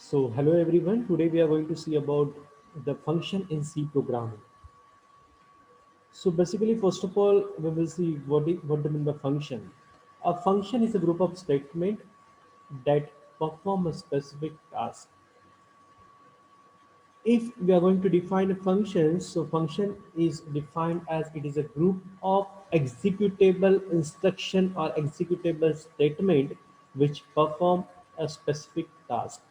So hello everyone, today we are going to see about the function in C programming. So basically first of all we will see what do you mean by function. A function is a group of statement that perform a specific task. If we are going to define a function, so function is defined as it is a group of executable instruction or executable statement which perform a specific task.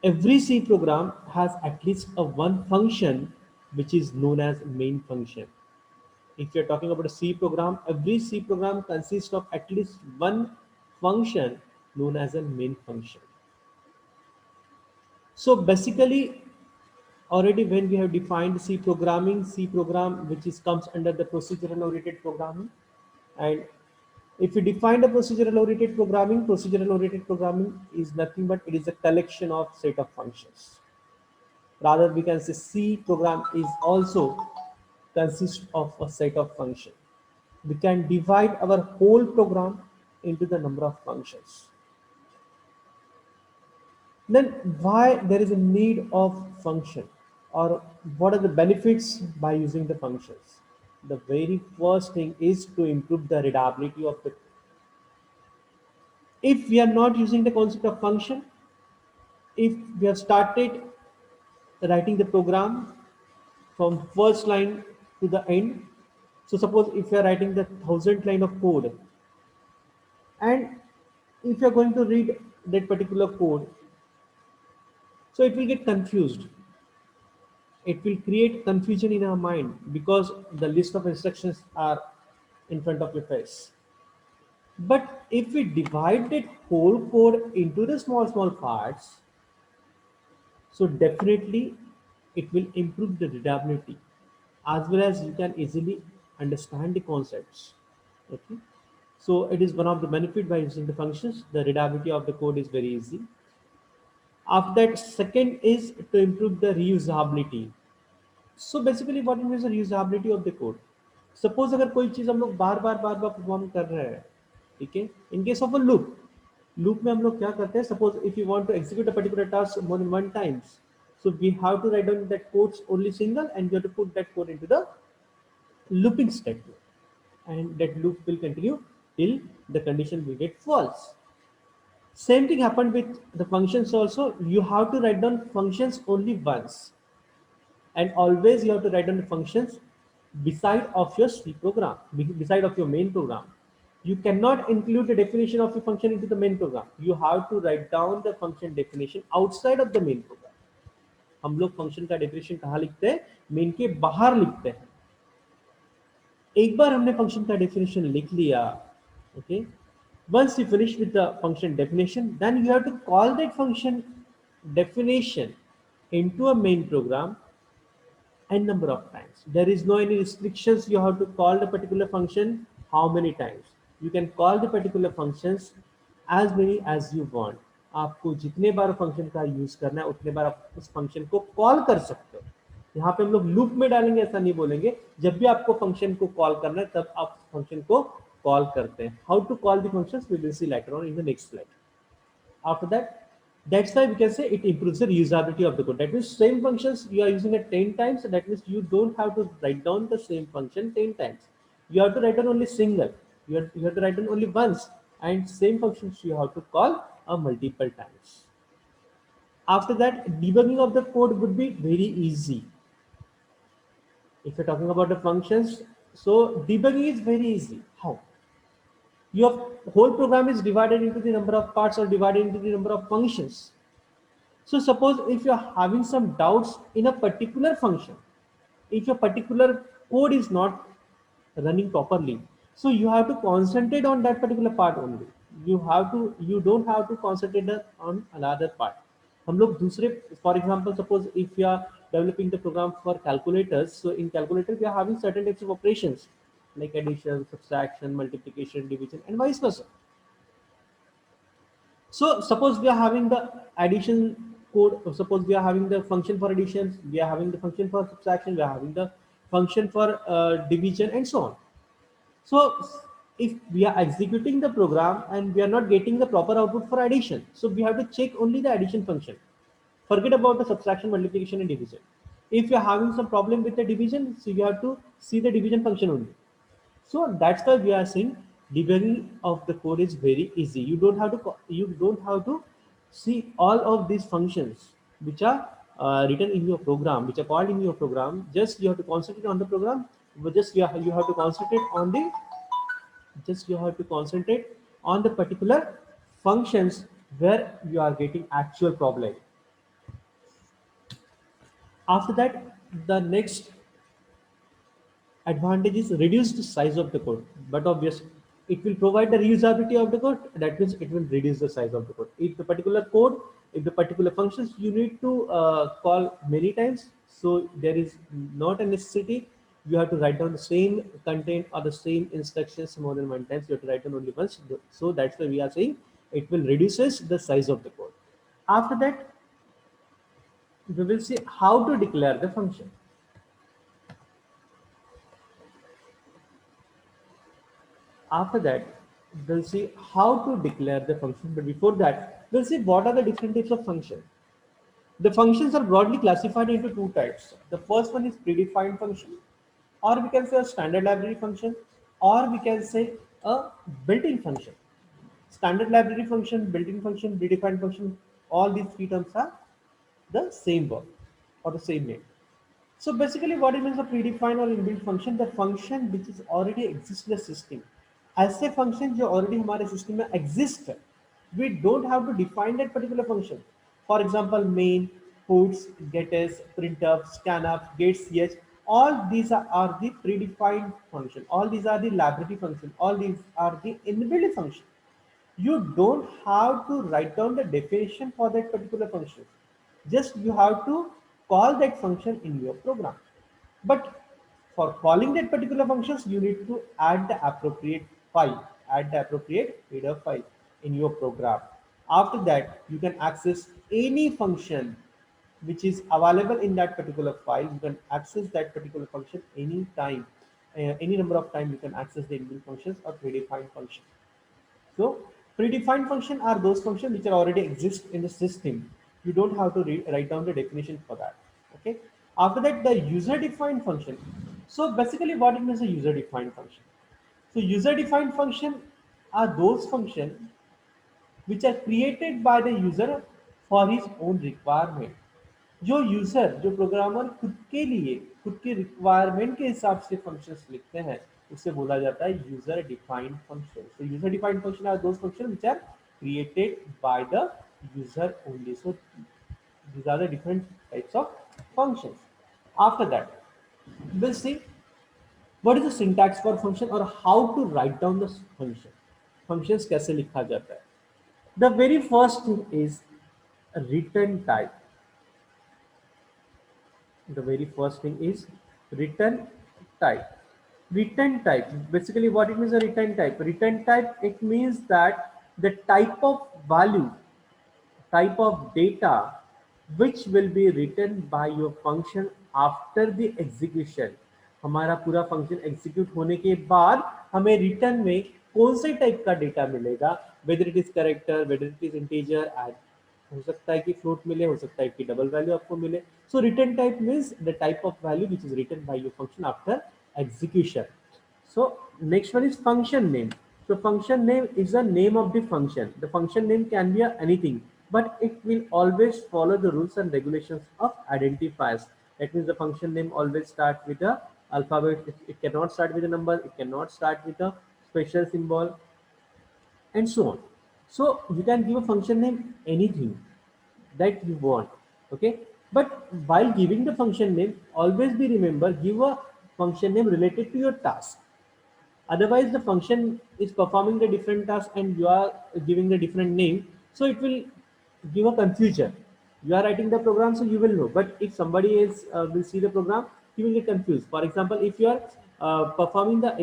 Every C program has at least a one function which is known as main function. If you're talking about a C program, every C program consists of at least one function known as a main function. So basically, already when we have defined C programming, C program which is comes under the procedural oriented programming, and if we define the procedural oriented programming is nothing but it is a collection of set of functions. Rather, we can say C program is also consists of a set of functions. We can divide our whole program into the number of functions. Then why there is a need of function, or what are the benefits by using the functions? The very first thing is to improve the readability of the. If we are not using the concept of function, if we have started writing the program from first line to the end. So suppose if you are writing the 1,000 line of code, and if you are going to read that particular code, so it will get confused. It will create confusion in our mind because the list of instructions are in front of your face. But if we divide that whole code into the small parts, so definitely it will improve the readability as well as you can easily understand the concepts. Okay. So it is one of the benefit by using the functions. The readability of the code is very easy. After that, second is to improve the reusability. So basically what means the reusability of the code. Suppose अगर कोई चीज हम लोग बार बार perform कर रहे हैं, ठीक है, in case of a loop में हम लोग क्या करते हैं, suppose if you want to execute a particular task more than one times, so we have to write down that codes only single and we have to put that code into the looping statement, and that loop will continue till the condition will get false. Same thing happened with the functions also. You have to write down functions only once, and always you have to write down the functions beside of your C program, beside of your main program. You cannot include the definition of the function into the main program. You have to write down the function definition outside of the main program. हम लोग function का definition कहाँ लिखते हैं? Main के बाहर लिखते हैं. एक बार हमने फंक्शन का डेफिनेशन लिख लिया, okay, once you finish with the function definition, then you have to call that function definition into a main program n number of times. There is no any restrictions. You have to call the particular function how many times. You can call the particular functions as many as you want. आपको जितने बार function का use करना है उतने बार आप उस function को call कर सकते हो. यहाँ पे हम लोग लूप में डालेंगे ऐसा नहीं बोलेंगे. जब भी आपको फंक्शन को कॉल करना है तब आप फंक्शन को कॉल करते हैं. How to call the functions we will see later on in the next slide. After that, that's why we can say it improves the reusability of the code. That means same functions you are using it 10 times. That means you don't have to write down the same function 10 times. You have to write down only single. You have to write down only once, and same functions you have to call multiple times. After that, debugging of the code would be very easy. If you're talking about the functions, so debugging is very easy. How? Your whole program is divided into the number of parts or divided into the number of functions. So suppose if you are having some doubts in a particular function, if your particular code is not running properly, so you have to concentrate on that particular part only. You don't have to concentrate on another part. हम लोग दूसरे, for example, suppose if you are developing the program for calculators, so in calculator we are having certain types of operations like addition, subtraction, multiplication, division, and vice versa. So suppose we are having the addition code, suppose we are having the function for addition, we are having the function for subtraction, we are having the function for division and so on. So if we are executing the program and we are not getting the proper output for addition, so we have to check only the addition function. Forget about the subtraction, multiplication, and division. If you're having some problem with the division, so you have to see the division function only. So that's why we are saying debugging of the code is very easy. You don't have to see all of these functions which are written in your program, which are called in your program. Just you have to concentrate on the program. But just you have to concentrate on the just you have to concentrate on the particular functions where you are getting actual problem. After that, the next advantage is reduce the size of the code, but obvious it will provide the reusability of the code. That means it will reduce the size of the code. If the particular code, if the particular functions you need to call many times, so there is not a necessity you have to write down the same content or the same instructions more than one times. You have to write down only once. So that's why we are saying it will reduces the size of the code. After that, we will see how to declare the function. After that, we'll see how to declare the function. But before that, we'll see what are the different types of function. The functions are broadly classified into two types. The first one is predefined function, or we can say a standard library function, or we can say a built-in function. Standard library function, built-in function, predefined function, all these three terms are the same word or the same name. So basically what it means, a predefined or inbuilt function, the function which is already exists in the system. ऐसे function जो already हमारे system में exist, we don't have to define that particular function. For example, main, puts, getters, printf, scanf, getch, all these are the predefined function. All these are the library function. All these are the inbuilt function. You don't have to write down the definition for that particular function. Just you have to call that function in your program. But for calling that particular functions, you need to add the appropriate file, add the appropriate header file in your program. After that, you can access any function which is available in that particular file. You can access that particular function any time, any number of time you can access the inbuilt functions or predefined function. So predefined function are those functions which are already exist in the system. You don't have to write down the definition for that. Okay. After that, the user-defined function. So basically, what it means a user-defined function. So user-defined function are those functions which are created by the user for his own requirement. जो user जो programmer खुद के लिए खुद के requirement के हिसाब से फंक्शंस लिखते हैं उसे बोला जाता है user defined function. So user defined function are those function which are created by the user only. So these are the different types of functions. After that, we'll see what is the syntax for function or how to write down the function. Functions कैसे लिखा जाता है. The very first thing is return type. The very first thing is return type. Return type, basically what it means, a return type. Return type, it means that the type of value, type of data which will be written by your function after the execution. हमारा पूरा function execute होने के बाद हमें return में कौन से type का डेटा मिलेगा, whether it is character, whether it is integer, हो सकता है कि फ्लोट मिले, हो सकता है कि डबल वैल्यू आपको मिले. So return type means the type of value which is written by your function after execution. So next one is function name. So function name is the name of the function. The function name can be anything, but it will always follow the rules and regulations of identifiers. That means the function name always start with the alphabet. It cannot start with a number. It cannot start with a special symbol, and so on. So you can give a function name anything that you want. Okay, but while giving the function name, always be remember, give a function name related to your task. Otherwise the function is performing the different task and you are giving the different name, so it will give a confusion. You are writing the program, so you will know, but if somebody else will see the program, he will get confused. For example, if you are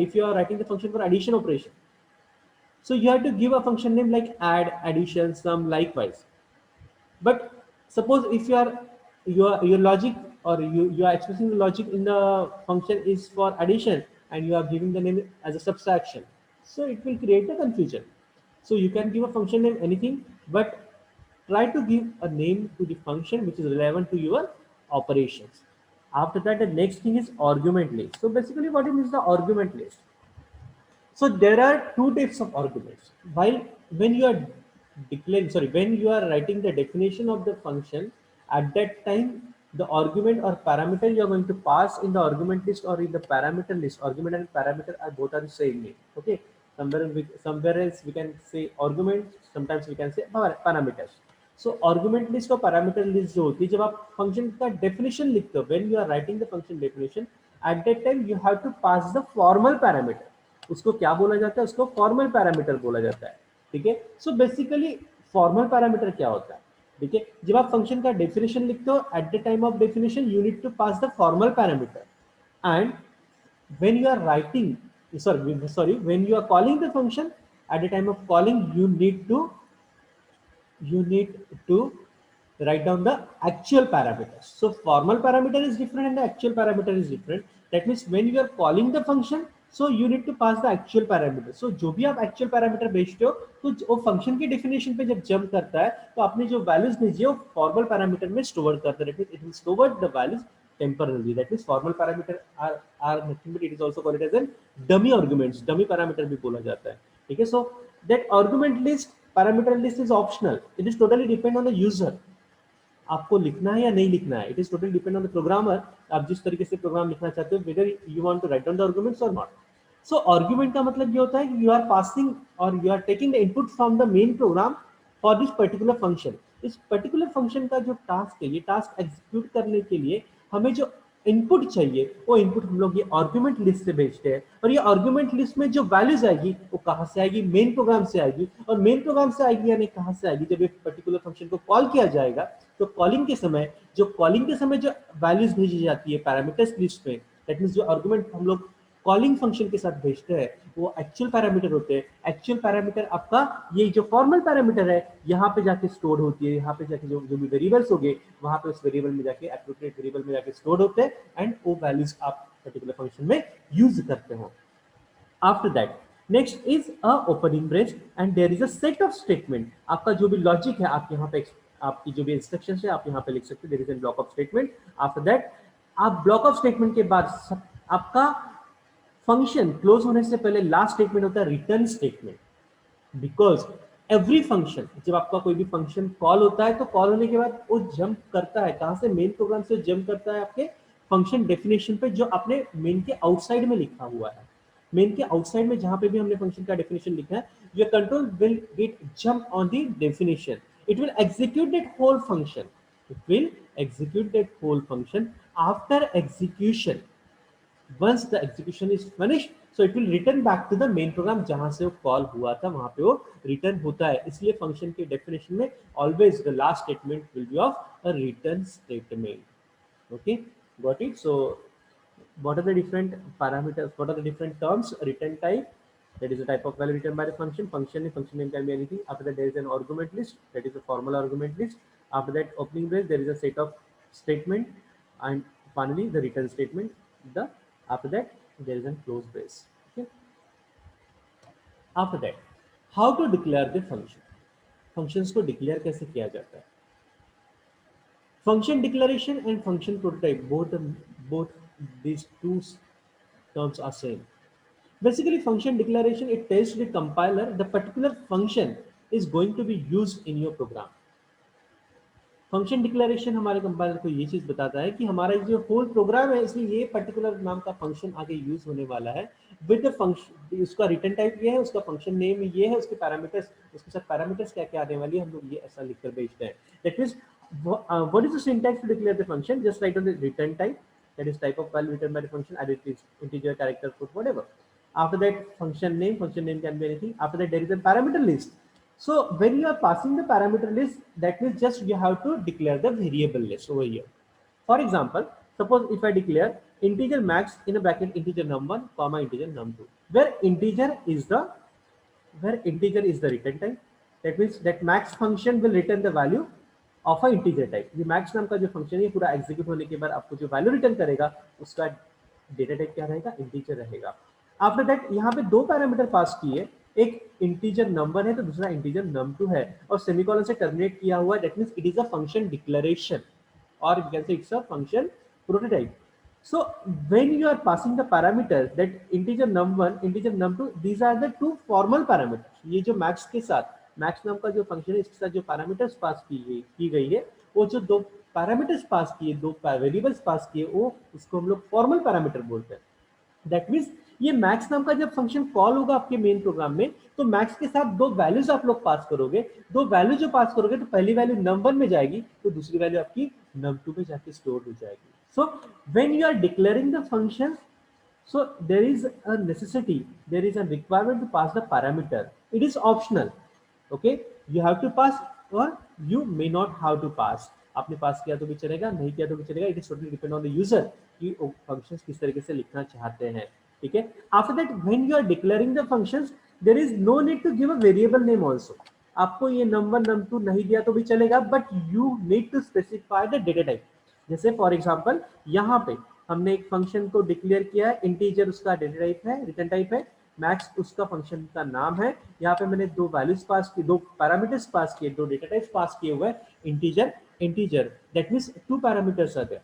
if you are writing the function for addition operation, so you have to give a function name like add, addition, sum, likewise. But suppose if your logic, or you are expressing the logic in the function is for addition and you are giving the name as a subtraction. So it will create a confusion. So you can give a function name anything, but try to give a name to the function which is relevant to your operations. After that, the next thing is argument list. So basically what it means, the argument list. So there are two types of arguments. While when you are when you are writing the definition of the function, at that time the argument or parameter you are going to pass in the argument list or in the parameter list. Argument and parameter are both are the same name. Okay, somewhere else we can say argument. Sometimes we can say parameters. So argument list और parameter list जो होती है, जब आप function का definition लिखते हो, when you are writing the function definition, at that time you have to pass the formal parameter. उसको क्या बोला जाता है, उसको फॉर्मल पैरामीटर बोला जाता है. ठीक है. सो बेसिकली फॉर्मल पैरामीटर क्या होता है? ठीक है, जब आप फंक्शन का डेफिनेशन लिखते हो, at the time of definition you need to pass the formal parameter. And when you are writing when you are calling the function, at the time of calling you need to write down the actual parameters. So formal parameter is different and the actual parameter is different. That means when you are calling the function, so you need to pass the actual parameter. So जो भी आप actual parameter भेजते हो, तो वो function की definition पे जब jump करता है, तो आपने जो values भेजी है वो formal parameter में store करता है. That means it will store the values temporarily. That means formal parameter are nothing but it is also called as a dummy arguments. Dummy parameter भी बोला जाता है. ठीक है. So that argument list, parameter list is optional. It is totally depend on the user. आपको लिखना है या नहीं लिखना है. It is totally depend on the programmer. आप जिस तरीके से प्रोग्राम लिखना चाहते हो, whether you want to write down the arguments और नॉट. सो आर्गुमेंट का मतलब ये होता है कि यू आर पासिंग और you are taking the input from the main program for this particular function. इस पर्टिकुलर फंक्शन का जो टास्क है, ये टास्क एग्जीक्यूट करने के लिए हमें जो इनपुट चाहिए, वो इनपुट हम लोग ये आर्गुमेंट लिस्ट से भेजते हैं. और ये आर्गुमेंट लिस्ट में जो वैल्यूज आएगी वो कहाँ से आएगी? मेन प्रोग्राम से आएगी. और मेन प्रोग्राम से आएगी यानी कहाँ से आएगी? जब एक पर्टिकुलर फंक्शन को कॉल किया जाएगा, तो कॉलिंग के समय जो वैल्यूज भेजी जाती है पैरामीटर्स लिस्ट में, दैट मींस जो आर्गुमेंट हम लोग कॉलिंग फंक्शन के साथ भेजते हैं, वो एक्चुअल पैरामीटर होते हैं. एक्चुअल पैरामीटर आपका ये जो फॉर्मल पैरामीटर है, यहाँ पे जाके स्टोर होती है. यहाँ पे जाके जो भी वेरिएबल्स हो गए, वहां पे उस वेरिएबल में जाके एप्रोप्रिएट वेरिएबल में जाके स्टोर होते हैं एंड वो वैल्यूज आप पर्टिकुलर फंक्शन में यूज करते हो. After that next is a opening brace and there is a set of statement. आपका जो भी लॉजिक है, आप यहाँ पे आपकी जो भी इंस्ट्रक्शंस है, आप यहाँ पे लिख सकते हो. There is a block of statement. After that आप ब्लॉक ऑफ स्टेटमेंट के बाद आपका फंक्शन क्लोज होने से पहले लास्ट स्टेटमेंट होता है return statement. Because every function, जब आपका कोई भी फंक्शन कॉल होता है, तो कॉल होने के बाद वो जंप करता है. कहां से? मेन प्रोग्राम से जंप करता है आपके फंक्शन डेफिनेशन पे, जो आपने मेन के आउटसाइड में लिखा हुआ है. मेन के आउटसाइड में जहां पे भी हमने फंक्शन का डेफिनेशन लिखा है, your control will get jump on the definition. It will execute that whole function. It will execute that whole function. After execution, once the execution is finished, so it will return back to the main program जहां से वो call हुआ था, वहां पे वो return होता है. इसलिए फंक्शन के डेफिनेशन में always the last statement will be of a return statement. Okay, got it. So what are the different parameters, what are the different terms? Return type, that is a type of value returned by the function. Function name can be anything. After that there is an argument list, that is a formal argument list. After that opening brace, there is a set of statement, and finally the return statement. The after that there is a close brace. Okay. After that, how to declare the function? Functions को declare कैसे किया जाता है? Function declaration and function prototype, both these two terms are same. Basically, function declaration, it tells the compiler the particular function is going to be used in your program. Function declaration हमारे compiler को ये चीज बताता है कि हमारा जो whole programme है, इसमें ये पर्टिकुलर नाम का फंक्शन आगे यूज होने वाला है. विद द फंक्शन, उसका रिटर्न टाइप ये है, उसका फंक्शन नेम ये है, उसके पैरामीटर्स, उसके साथ पैरामीटर्स क्या क्या आने वाली है, हम लोग ये ऐसा लिखकर भेजते हैं. That means what is the syntax to declare the function? Just write on the return type, that is type of value returned by the function, either it is integer, character, put, whatever. After that, function name can be anything. After that, there is a parameter list. So when you are passing the parameter list, that means just you have to declare the variable list over here. For example, suppose if I declare integer max in a bracket integer num1 comma integer num2, where integer is the return type. That means that max function will return the value of a integer type. ये max नाम का जो function है, पूरा execute होने के बाद आपको जो वैल्यू रिटर्न करेगा, उसका डेटा टाइप क्या रहेगा? इंटीजर रहेगा. आफ्टर दैट यहाँ पे दो पैरामीटर पास किए, एक इंटीजर नंबर है तो दूसरा इंटीजर num2 है, और सेमीकोलन से टर्मिनेट किया हुआ है, that means it is a function declaration or you can say it's a function prototype. So when you are passing the parameters that integer num1 integer num2, these are the two formal parameters. ये जो max के साथ max नाम का जो function है इसके साथ जो पैरामीटर्स पास की गई है, वो जो दो पैरामीटर्स पास किए, दो वेरिएबल्स पास किए, वो उसको हम लोग फॉर्मल पैरामीटर बोलते हैं। दैट मीन्स ये मैक्स नाम का जब फंक्शन कॉल होगा आपके मेन प्रोग्राम में, तो मैक्स के साथ दो वैल्यूज आप लोग पास करोगे, दो वैल्यू जो पास करोगे तो पहली वैल्यू num1 में जाएगी तो दूसरी वैल्यू आपकी num2 में जाके स्टोर हो जाएगी। So when you are declaring the function, so there is a necessity, there is a requirement to pass the parameter. It is optional, okay, you have to pass or you may not have to pass. आपने पास किया तो भी चलेगा, नहीं किया तो भी चलेगा, it is totally depend on the user कि वो फंक्शंस किस तरीके से लिखना चाहते हैं। ठीक है, after that when you are declaring the functions there is no need to give a variable name also. आपको ये नंबर num2 नहीं दिया तो भी चलेगा, but you need to specify the data type. जैसे फॉर एग्जांपल यहाँ पे हमने एक फंक्शन को डिक्लेयर किया है, इंटीजर उसका डेटा टाइप है, रिटर्न टाइप है, मैक्स उसका फंक्शन का नाम है। यहाँ पे मैंने दो वैल्यूज पास की, दो पैरामीटर्स पास किए, दो डेटा टाइप्स पास किए हुए, integer integer, that means two parameters are there.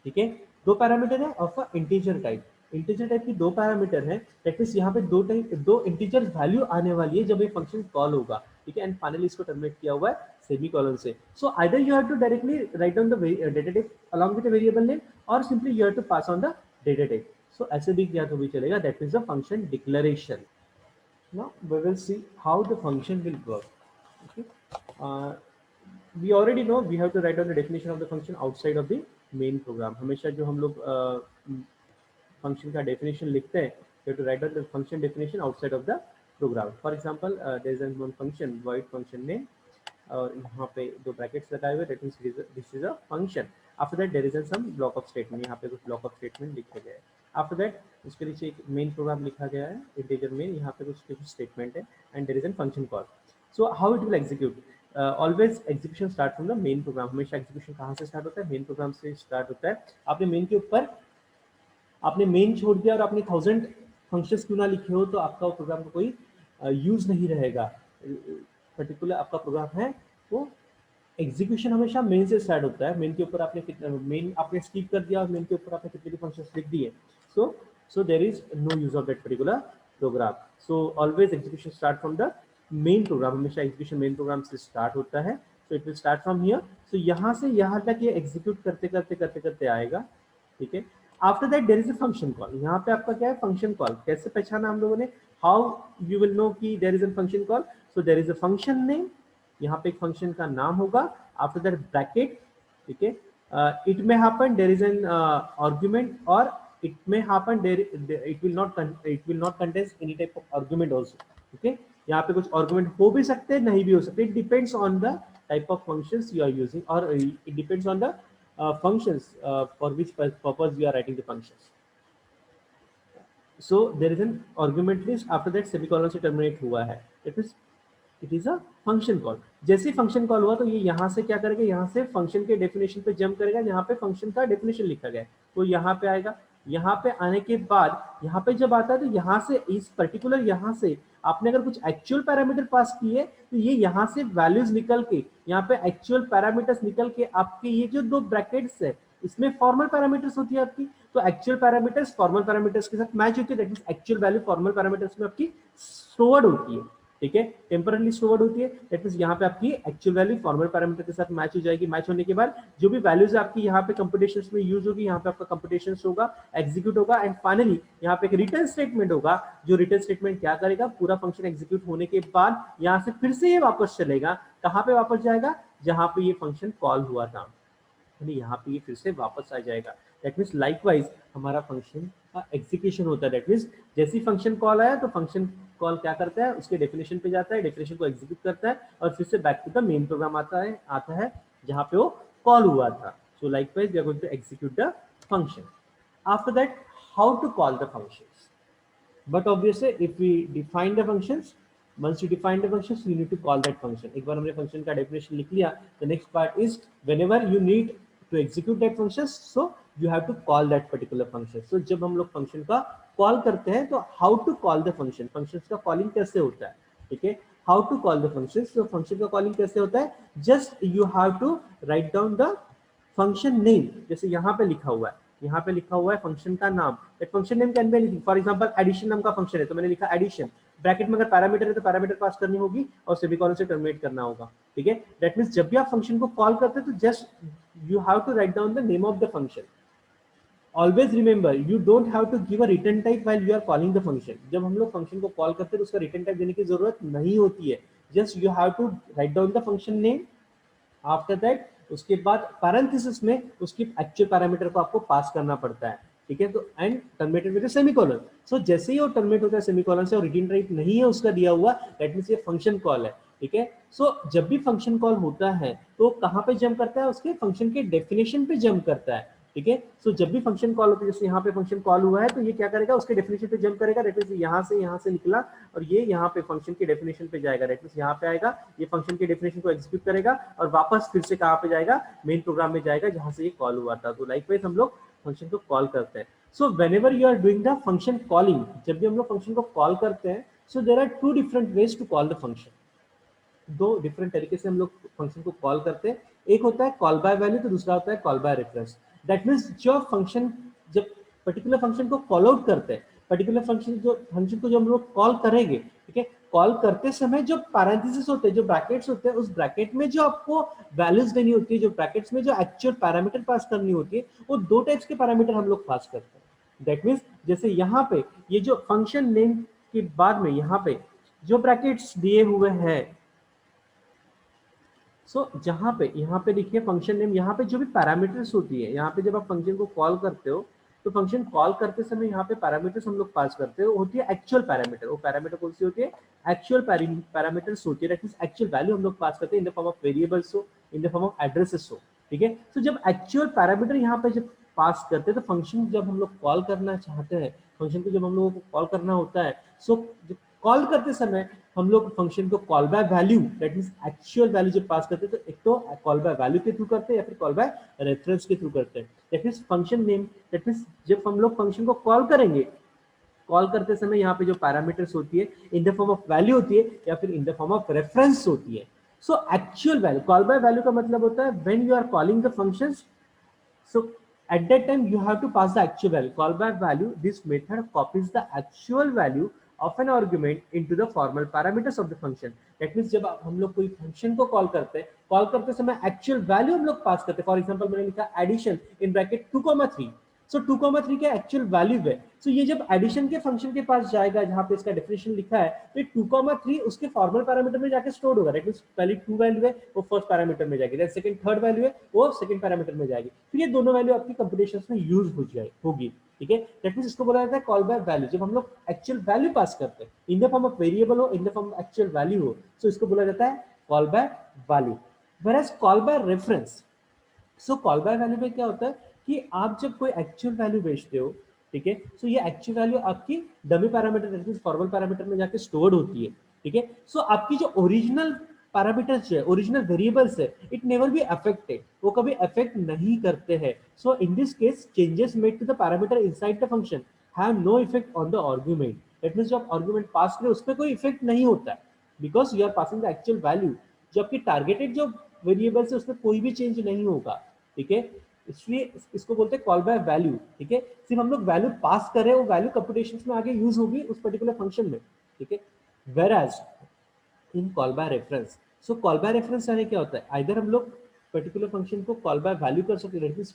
ठीक है, दो पैरामीटर है of a integer type, integer type की दो पैरामीटर है, दैट मींस यहाँ पे दो टाइप दो इंटीजर वैल्यू आने वाली है जब ये फंक्शन कॉल होगा। ठीक है, एंड फाइनली इसको टर्मिनेट किया हुआ है सेमीकोलन से। So either you have to directly write down the data type along with the variable name, और simply you have to pass on the data type. So ऐसे भी किया तो भी चलेगा, that means the function declaration. Now we will see how the function will work. Okay, we already know we have to write down the definition of the function outside of the main program. हमेशा जो हम लोग function का definition लिखते हैं, you have to write down the function definition outside of the program. For example, there is one function void function name, और यहाँ पे दो ब्रैकेट्स लगाए हुए, that means this is a function. After that there is some block of statement, यहाँ पे कुछ block of statement लिखे गए हैं। After that उसके नीचे एक main program लिखा गया है, integer main, यहाँ पे कुछ statement है, and there is a function call. So how it will execute? Always execution start from the main program. हमेशा एग्जीक्यूशन कहाँ से स्टार्ट होता है? मेन प्रोग्राम से स्टार्ट होता है। आपने मेन के ऊपर आपने मेन छोड़ दिया और आपने 1000 फंक्शंस क्यों ना लिखे हो, तो आपका वो प्रोग्राम का कोई यूज नहीं रहेगा। पर्टिकुलर आपका प्रोग्राम है वो एग्जीक्यूशन हमेशा मेन से स्टार्ट होता है। मेन के ऊपर आपने कितना मेन आपने स्किप कर दिया और मेन के ऊपर आपने कितने भी फंक्शंस लिख दिए, so there is no use of that particular program. So always execution start from the main program, हमेशा एग्जीक्यूशन मेन प्रोग्राम से स्टार्ट होता है। So it will start from here. So यहाँ से यहाँ तक ये एग्जीक्यूट करते करते करते करते आएगा। ठीक है, after that there is a function call. यहाँ पे आपका क्या है? Function call. कैसे पहचाना हम लोगों ने? हाउ यू विल नो कि there is a function call? So there is a function name, यहाँ पे एक फंक्शन का नाम होगा, आफ्टर दैट ब्रैकेट। ठीक है, it may happen there is an argument, और it may happen there it will not contain any type of argument also. Okay, यहाँ पे कुछ आर्गुमेंट हो भी सकते हैं, नहीं भी हो सकते, it depends on the type of functions you are using, और it depends on the functions for which purpose we are writing the functions. So there is an argument list, after that semicolon से terminate हुआ है, it is a function call। जैसे function call हुआ तो ये यहाँ से क्या करेगा? यहाँ से फंक्शन के डेफिनेशन पे जंप करेगा, यहाँ पे फंक्शन का डेफिनेशन लिखा गया है तो यहाँ पे आएगा। यहाँ पे आने के बाद यहाँ पे जब आता है तो यहाँ से इस पर्टिकुलर यहाँ से आपने अगर कुछ एक्चुअल पैरामीटर पास किए तो ये यहाँ से वैल्यूज निकल के यहाँ पे एक्चुअल पैरामीटर्स निकल के आपके ये जो दो ब्रैकेट्स है इसमें फॉर्मल पैरामीटर्स होती है आपकी, तो एक्चुअल पैरामीटर्स फॉर्मल पैरामीटर्स के साथ मैच होती है, that means actual value formal parameters में आपकी स्टोर्ड होती है। ठीक है, टेम्परली स्टोर्ड होती है, दैट मींस यहाँ पे आपकी एक्चुअल वैल्यू फॉर्मल पैरामीटर के साथ मैच हो जाएगी। मैच होने के बाद जो भी वैल्यूज आपकी यहाँ पे कंप्यूटेशंस में यूज होगी, यहाँ पे आपका कंप्यूटेशंस होगा, एग्जीक्यूट होगा, एंड फाइनली यहाँ पे एक रिटर्न स्टेटमेंट होगा। जो रिटर्न स्टेटमेंट क्या करेगा? पूरा फंक्शन एग्जीक्यूट होने के बाद यहाँ से फिर से ये वापस चलेगा। कहाँ पे वापस जाएगा? जहाँ पे ये फंक्शन कॉल हुआ था, यहाँ पे ये फिर से वापस आ जाएगा। दैट मींस लाइकवाइज हमारा फंक्शन का एग्जीक्यूशन होता है। दैट मींस जैसे ही फंक्शन कॉल आया तो फंक्शन कॉल क्या करता है? उसके डेफिनेशन पे जाता है, डेफिनेशन को एग्जीक्यूट करता है और फिर से back to the main program आता है जहाँ पे वो कॉल हुआ था। So likewise we are going to execute the function. After that how to call the functions? But obviously if we define the functions, once you define the functions you need to call that function। एक बार हमने function का definition लिख लिया, the next part is whenever you need to execute that functions, so you have to call that particular function। so जब हम लोग function का call करते हैं तो how to call the function, functions का कॉलिंग कैसे होता है, ठीक है, how to call the function. तो फंक्शन का कॉलिंग कैसे होता है, just you have to write down the function name, जैसे यहाँ पे लिखा हुआ है, यहाँ पे लिखा हुआ है फंक्शन का नाम, that function name can be anything, for example addition नाम का फंक्शन है तो मैंने लिखा एडिशन, ब्रैकेट में अगर पैरामीटर है तो पैरामीटर पास करनी होगी और सेमीकोलन से टर्मिनेट करना होगा, ठीक है। दैट मींस जब भी आप फंक्शन को कॉल करते हैं तो just you have to write down the name of the function. Always remember you don't have to give a return type while you are calling the function. जब हम लोग फंक्शन को कॉल करते हैं तो उसका रिटर्न टाइप देने की जरूरत नहीं होती है, just you have to write down the function name, after that उसके बाद पैरेंथेसिस में उसकी एक्चुअल पैरामीटर को आपको पास करना पड़ता है, ठीक है। तो एंड टर्मिनेटेड विद सेमीकोलन, सो जैसे ही वो टर्मिनेट होता है सेमीकोलन से और रिटर्न टाइप नहीं है उसका दिया हुआ, दैट मींस ये फंक्शन कॉल है, ठीक है। सो जब भी फंक्शन कॉल होता है तो कहां पे जंप करता है, उसके फंक्शन के डेफिनेशन पे जंप करता है, ठीक है। सो जब भी फंक्शन कॉल होता है, जैसे यहाँ पे फंक्शन कॉल हुआ है तो ये क्या करेगा, उसके डेफिनेशन पे जंप करेगा, दैट मींस यहाँ से निकला और ये यहाँ पे फंक्शन के डेफिनेशन पे जाएगा, दैट मींस यहाँ पे आएगा, ये फंक्शन के डेफिनेशन को एग्जीक्यूट करेगा और वापस फिर से कहाँ पे जाएगा, मेन प्रोग्राम में जाएगा जहां से ये कॉल हुआ था। तो लाइकवाइज हम लोग फंक्शन को कॉल करते हैं। So whenever you are doing the function calling, जब भी हम लोग फंक्शन को कॉल करते हैं, so there are two different ways to call the function. दो डिफरेंट तरीके से हम लोग फंक्शन को कॉल करते हैं, एक होता है कॉल बाय वैल्यू तो दूसरा होता है call by reference. That means जो फंक्शन, जब पर्टिकुलर फंक्शन को कॉल आउट करते हैं, पर्टिकुलर फंक्शन को जो हम लोग कॉल करेंगे, ठीक है, कॉल करते समय जो पैरेंथेसिस होते हैं, जो ब्रैकेट्स होते हैं, उस ब्रैकेट में जो आपको वैल्यूज देनी होती है, जो ब्रैकेट्स में जो एक्चुअल पैरामीटर पास करनी होती है, वो दो टाइप्स के पैरामीटर हम लोग पास करते हैं। दैट मींस जैसे यहाँ पे ये जो फंक्शन नेम के बाद में यहाँ पे जो ब्रैकेट्स दिए हुए हैं, जहां पे यहाँ पे देखिए फंक्शन नेम, यहाँ पे जो भी पैरामीटर्स होती है, यहाँ पे जब आप फंक्शन को कॉल करते हो तो फंक्शन कॉल करते समय यहाँ पे पैरामीटर्स हम लोग पास करते हो, होती है एक्चुअल पैरामीटर। वो पैरामीटर कौन सी होती है, एक्चुअल पैरामीटर्स होती है, एक्चुअल वैल्यू हम लोग पास करते हैं in the form of variables हो, in the form of addresses हो, ठीक है। तो जब एक्चुअल पैरामीटर यहाँ पे जब पास करते हैं तो फंक्शन जब हम लोग कॉल करना चाहते हैं, फंक्शन को जब हम लोगों को कॉल करना होता है, सो कॉल करते समय हम लोग फंक्शन को call by value, that means actual value जब पास करते हैं तो एक तो कॉल बाय वैल्यू के थ्रू करते हैं या फिर कॉल बाय रेफरेंस के थ्रू करते हैं। That means function name, that means जब हम लोग फंक्शन को कॉल करेंगे, कॉल करते समय यहाँ पे जो पैरामीटर्स होती है in the form of value होती है या फिर in the form of reference होती है। So actual value, call by value का मतलब होता है when you are calling the functions, so at that time you have to pass the actual value, call by value. This method copies the actual value of an argument into the formal parameters of the function. That means जब हम लोग कोई function को call करते हैं, call करते समय actual value हम लोग पास करते हैं। फॉर एग्जांपल मैंने लिखा एडिशन इन ब्रैकेट 2,3, सो 2,3 के एक्चुअल वैल्यू है। सो ये जब एडिशन के फंक्शन के पास जाएगा जहां पे इसका डेफिनेशन लिखा है, तो 2,3 उसके फॉर्मल पैरामीटर में जाके स्टोर होगा। दैट मींस पहली 2 वैल्यू है वो फर्स्ट पैरामीटर में जाएगी, देन सेकंड थर्ड वैल्यू है वो सेकंड पैरामीटर में जाएगी, फिर ये दोनों वैल्यू आपकी कंप्यूटेशंस में यूज होगी, ठीक है। दैट मींस इसको बोला जाता है कॉल बाय वैल्यू। जब हम लोग एक्चुअल वैल्यू पास करते हैं in the form of variable हो, in the form of actual value हो, सो इसको बोला जाता है call by value. Whereas call by reference, so call by value में क्या होता है कि आप जब कोई एक्चुअल वैल्यू भेजते हो, ठीक है, सो ये एक्चुअल वैल्यू आपकी dummy parameter that means formal parameter में जाके स्टोर्ड होती है, ठीक है। सो आपकी जो ओरिजिनल पैरामीटर्स है, ओरिजिनल वेरिएबल्स है, इट नेवर बी अफेक्टेड, वो कभी अफेक्ट नहीं करते हैं। So in this case changes made to the parameter inside the function have no effect on the argument. That means जो आप आर्गुमेंट पास करें उस पर कोई इफेक्ट नहीं होता है, because you are passing the actual value. जो आपकी टारगेटेड जो वेरिएबल्स है उसमें कोई भी चेंज नहीं होगा, ठीक है। इसलिए इसको बोलते हैं कॉल बाय वैल्यू, ठीक है। सिर्फ हम लोग वैल्यू पास करें, वो वैल्यू कंप्यूटेशंस में आगे यूज होगी उस पर्टिकुलर फंक्शन में, ठीक है। Whereas in call by reference, so call by reference यानी क्या होता है, आइदर हम लोग पर्टिकुलर फंक्शन को कॉल बाय वैल्यू कर सकते हैं,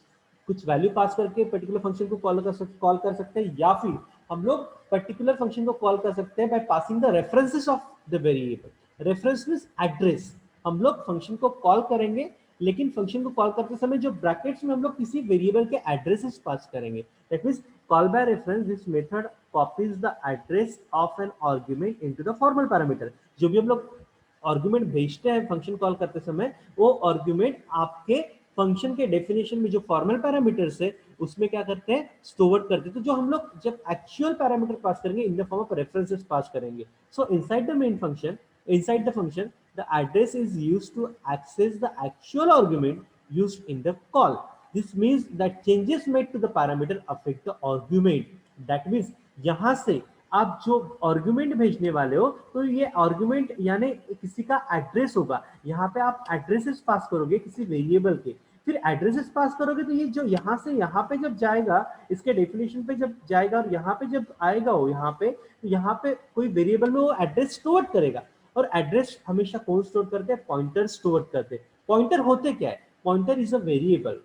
कुछ वैल्यू पास करके पर्टिकुलर फंक्शन को कॉल कर सकते हैं, या फिर हम लोग पर्टिकुलर फंक्शन को कॉल कर सकते हैं by passing the references of the variable. Reference means address. हम लोग फंक्शन को कॉल करेंगे लेकिन फंक्शन को कॉल करते समय जो ब्रैकेट्स में हम लोग किसी वेरिएबल के एड्रेसेस पास करेंगे। That means call by reference, this method copies the address of an argument into the formal parameter. जो भी हम लोग आर्गुमेंट भेजते हैं फंक्शन कॉल करते समय, वो आर्गुमेंट आपके फंक्शन के डेफिनेशन में जो फॉर्मल पैरामीटर्स है उसमें क्या करते हैं, स्टोर करते हैं। तो जो हम लोग जब एक्चुअल पैरामीटर पास करेंगे in the form of references pass करेंगे। So inside the main function, inside the function, the address is used to access the actual argument used in the call. This means that changes made to the parameter affect the argument. That means यहाँ से आप जो argument भेजने वाले हो तो ये argument यानी किसी का एड्रेस होगा। यहाँ पे आप एड्रेसेस पास करोगे किसी वेरिएबल के, फिर एड्रेसेस पास करोगे तो ये जो यहाँ से यहाँ पे जब जाएगा, इसके डेफिनेशन पे जब जाएगा और यहाँ पे जब आएगा वो यहाँ पे, तो यहाँ पे कोई वेरिएबल में वो एड्रेस स्टोर करेगा। और एड्रेस हमेशा कौन स्टोर करते हैं? पॉइंटर स्टोर करते हैं। पॉइंटर होते क्या है? Pointer is a variable,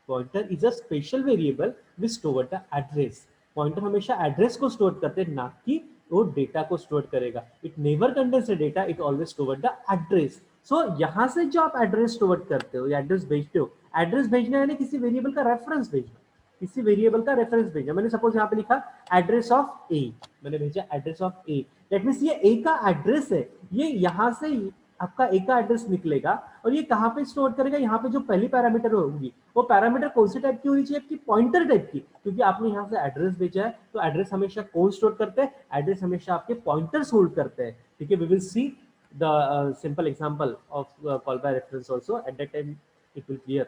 pointer is a special variable which store the address. Pointer हमेशा एड्रेस को स्टोर करते हैं, ना कि वो डेटा को स्टोर करेगा। It never contains the data, it always store the address. So यहाँ से जो आप एड्रेस स्टोर करते हो या एड्रेस भेजते हो, एड्रेस भेजना यानी किसी वेरिएबल का रेफरेंस भेजना, किसी वेरिएबल का रेफरेंस भेजना। मैंने सपोज यहाँ पे लिखा एड्रेस ऑफ ए, मैंने भेजा address of A, that means ये ए का एड्रेस है। ये यहाँ से आपका ए का एड्रेस निकलेगा और ये कहाँ पे स्टोर करेगा? यहाँ पे जो पहली पैरामीटर होगी वो पैरामीटर कौन से टाइप की होनी चाहिए? आपकी पॉइंटर टाइप की, क्योंकि आपने यहाँ से एड्रेस भेजा है। तो एड्रेस हमेशा कौन स्टोर करते हैं? एड्रेस हमेशा आपके पॉइंटर्स होल्ड करते हैं। ठीक है, we will see the simple example of call by reference also, at that time it will clear,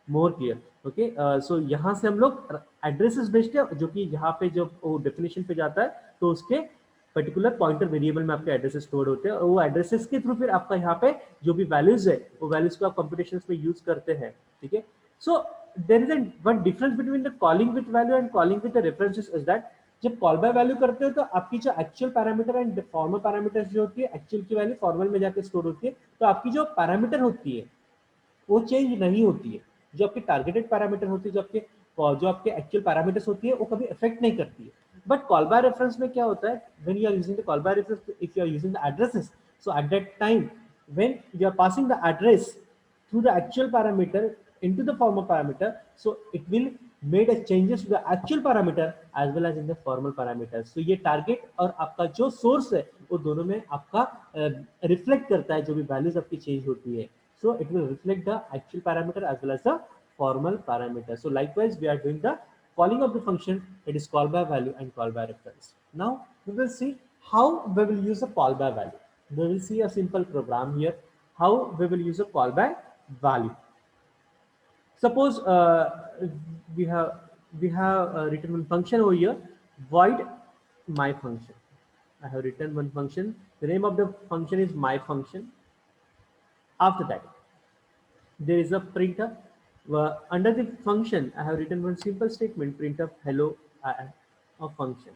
more clear. Okay, so यहाँ से हम लोग एड्रेसेस भेजते हैं, जो कि यहाँ पे जो डेफिनेशन पे जाता है तो उसके पर्टिकुलर पॉइंटर वेरिएबल में आपके एड्रेसेस स्टोर होते हैं, और वो एड्रेसेस के थ्रू फिर आपका यहाँ पे जो भी वैल्यूज है वो वैल्यूज को आप कंप्यूटेशंस में यूज करते हैं। ठीक है, so there is one difference between the calling with value and calling with the references is that जब कॉल बाय वैल्यू करते हो तो आपकी जो actual parameter and formal parameters जो होती है, एक्चुअल की वैल्यू फॉर्मल में जाके स्टोर होती है, तो आपकी जो पैरामीटर होती है वो चेंज नहीं होती है। जो आपके टारगेटेड पैरामीटर होती है, जो आपके एक्चुअल पैरामीटर्स होती है, वो कभी इफेक्ट नहीं करती है। बट कॉल बाय रेफरेंस में क्या होता है? When you are using the call by reference, if you are using the addresses, so at that time when you are passing the address through the actual parameter into the formal parameter, so it will made a changes to the actual parameter as well as in the formal parameters। so ये target और आपका जो source है वो दोनों में आपका reflect करता है जो भी values आपकी change होती है। so it will reflect the actual parameter as well as the formal parameter। so likewise we are doing the calling of the function, it is call by value and call by reference। now we will see how we will use a call by value। we will see a simple program here how we will use a call by value। suppose we have written one function over here, void my function। I have written one function, the name of the function is my function। after that there is a printer, under the function I have written one simple statement, print of hello I am a function।